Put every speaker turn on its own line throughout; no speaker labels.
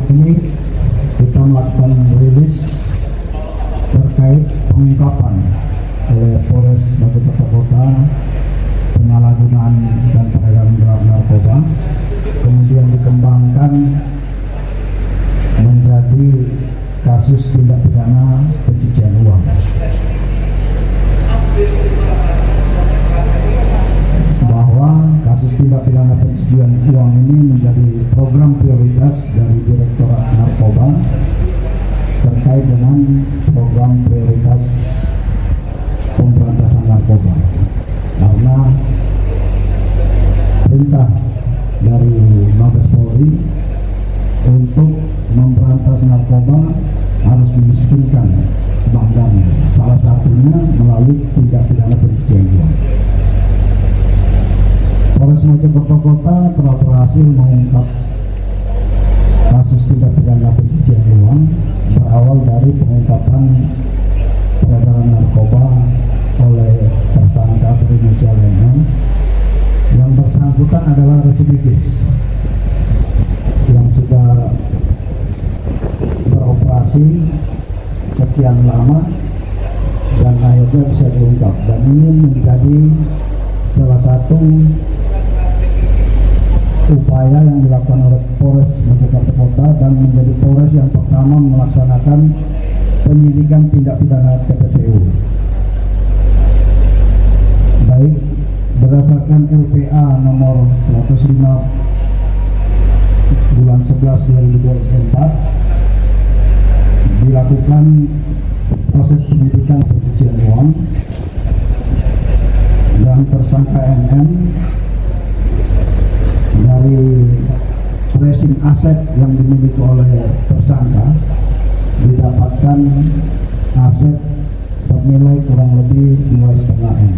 ini kita melakukan rilis terkait pengungkapan oleh Polres Mojokerto Kota penyalahgunaan dan peredaran gelap narkoba, kemudian dikembangkan menjadi kasus tindak pidana pencucian uang. Bahwa kasus tindak pidana pencucian uang ini menjadi program prioritas dari Direktorat Narkoba terkait dengan program prioritas pemberantasan narkoba, karena perintah dari Mabes Polri untuk memberantas narkoba harus memiskinkan bandarnya, salah satunya melalui tindak pidana pencucian uang. Polres Mojokerto Kota telah berhasil mengungkap kasus tindak pidana pencucian uang berawal dari pengungkapan peredaran narkoba oleh tersangka berinisial MM. Yang bersangkutan adalah residivis yang sudah beroperasi sekian lama dan akhirnya bisa diungkap, dan ini menjadi salah satu upaya yang dilakukan oleh Polres Mojokerto Kota dan menjadi Polres yang pertama melaksanakan penyidikan tindak pidana TPPU. Baik berdasarkan LPA nomor 105 bulan 11 2024 dilakukan proses penyidikan pencucian uang dan tersangka MM dari tracing aset yang dimiliki oleh tersangka didapatkan aset bernilai kurang lebih 2,5 M.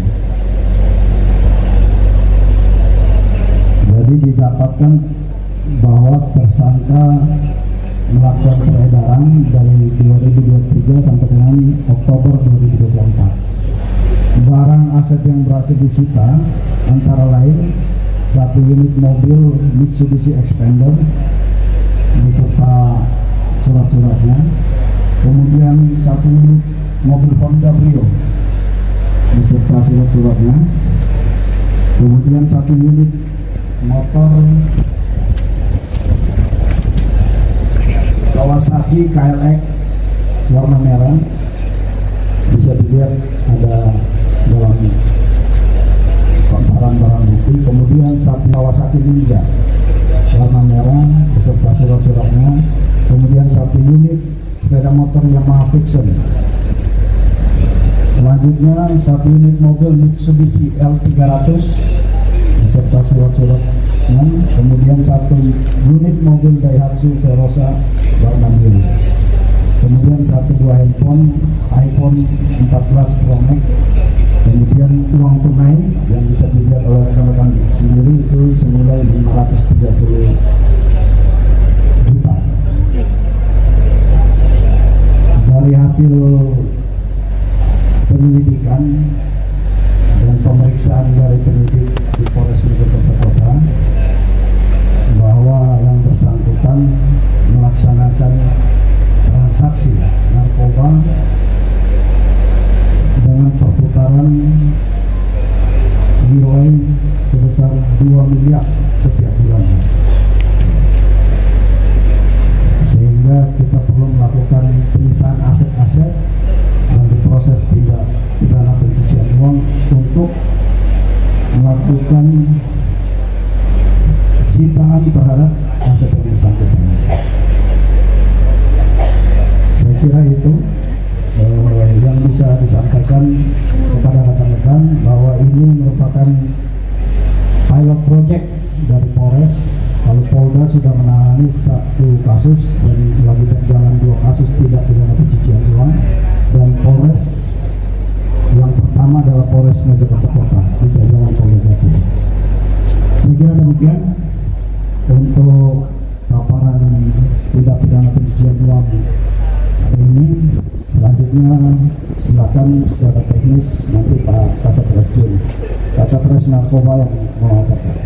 Jadi didapatkan bahwa tersangka melakukan peredaran dari 2023 sampai dengan Oktober 2024. Barang aset yang berhasil disita antara lain 1 unit mobil Mitsubishi Expander beserta surat-suratnya, kemudian 1 unit mobil Honda Brio beserta surat-suratnya, kemudian 1 unit motor Kawasaki KLX warna merah, bisa dilihat ada dalam barang-barang bukti, kemudian 1 Kawasaki Ninja warna merah beserta surat-suratnya, kemudian 1 unit sepeda motor Yamaha Fiction, selanjutnya 1 unit mobil Mitsubishi L300 beserta surat-suratnya, kemudian 1 unit mobil Daihatsu Verosa warna biru, kemudian 1 buah handphone iPhone 14 Pro Max, kemudian uang tunai yang bisa dilihat oleh rekan-rekan sendiri itu senilai 530 juta. Dari hasil penyelidikan dan pemeriksaan dari penyidik di Polres Mojokerto Kota bahwa yang bersangkutan melaksanakan transaksi narkoba dengan perputaran nilai sebesar 2 miliar setiap bulannya, sehingga kita perlu melakukan penyitaan aset-aset dan diproses tindak pidana pencucian uang untuk melakukan sitaan terhadap aset yang bersangkutan. Saya kira itu yang bisa disampaikan kepada rekan-rekan, bahwa ini merupakan pilot project dari Polres. Kalau Polda sudah menangani 1 kasus dan lagi berjalan 2 kasus tindak pidana pencucian uang, dan Polres yang pertama adalah Polres Mojokerto Kota di jajaran Polda Jatim. Saya kira demikian untuk paparan tindak pidana pencucian uang hari ini. Selanjutnya silakan secara teknis nanti Pak Kasatgas Narkoba yang memaparkan.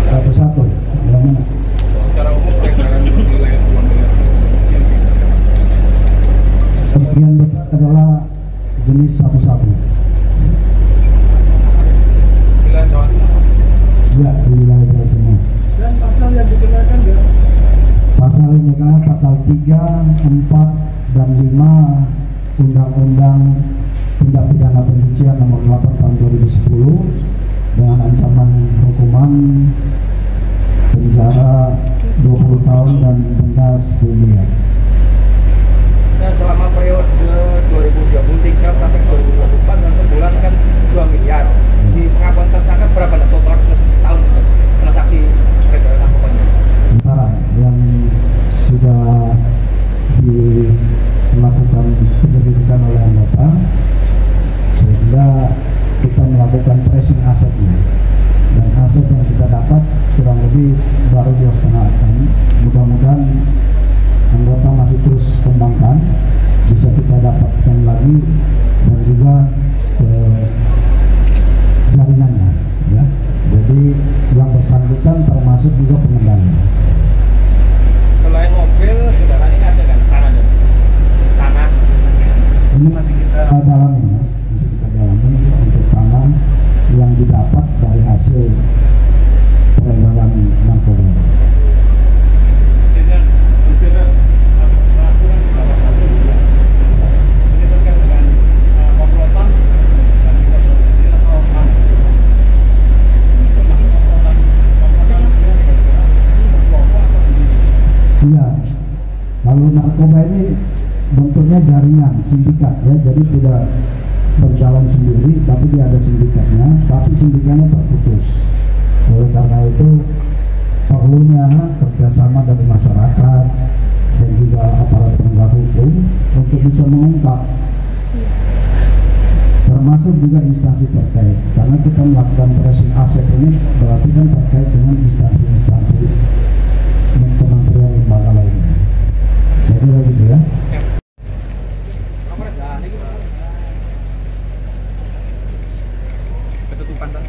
Satu-satu pasal 3, 4, dan 5 Undang-Undang Tindak Pidana Pencucian nomor 8 tahun 2010 dengan ancaman hukuman penjara 20 tahun dan denda 10 miliar.
Dan selama periode 2023 sampai 2024 dan sebulan kan 2 miliar. Di pengakuan tersangka berapa total setahun itu transaksi peredaran narkobanya?
Antara yang sudah dilakukan penyelidikan oleh anggota, sehingga kita melakukan tracing asetnya, dan aset yang kita dapat kurang lebih baru 2,5 M. Mudah-mudahan anggota masih terus kembangkan, bisa kita dapatkan lagi, dan juga jaringannya, ya. Jadi yang bersangkutan termasuk juga pengendali.
Selain mobil, kendaraan ini ada kan tanah
Ini masih kita dalami, ya. Masih kita dalami untuk tanah yang didapat dari hasil peredaran narkoba ini. Iya, kalau narkoba ini bentuknya jaringan, sindikat, ya, jadi tidak berjalan sendiri, tapi dia ada sindikatnya, tapi sindikatnya terputus. Oleh karena itu perlunya kerjasama dari masyarakat dan juga aparat penegak hukum untuk bisa mengungkap, termasuk juga instansi terkait, karena kita melakukan tracing aset ini berarti kan terkait dengan instansi-instansi dan kementerian lembaga lainnya. Saya kira gitu, ya.
ketutupan Pak.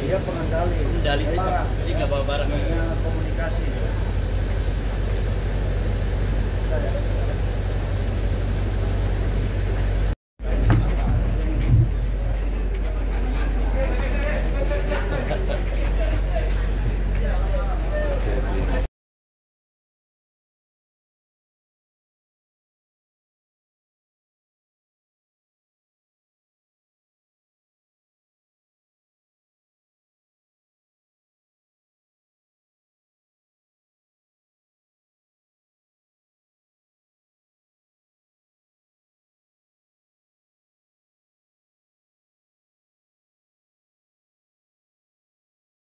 Dia pengendali, jadi nggak bawa barang, komunikasi.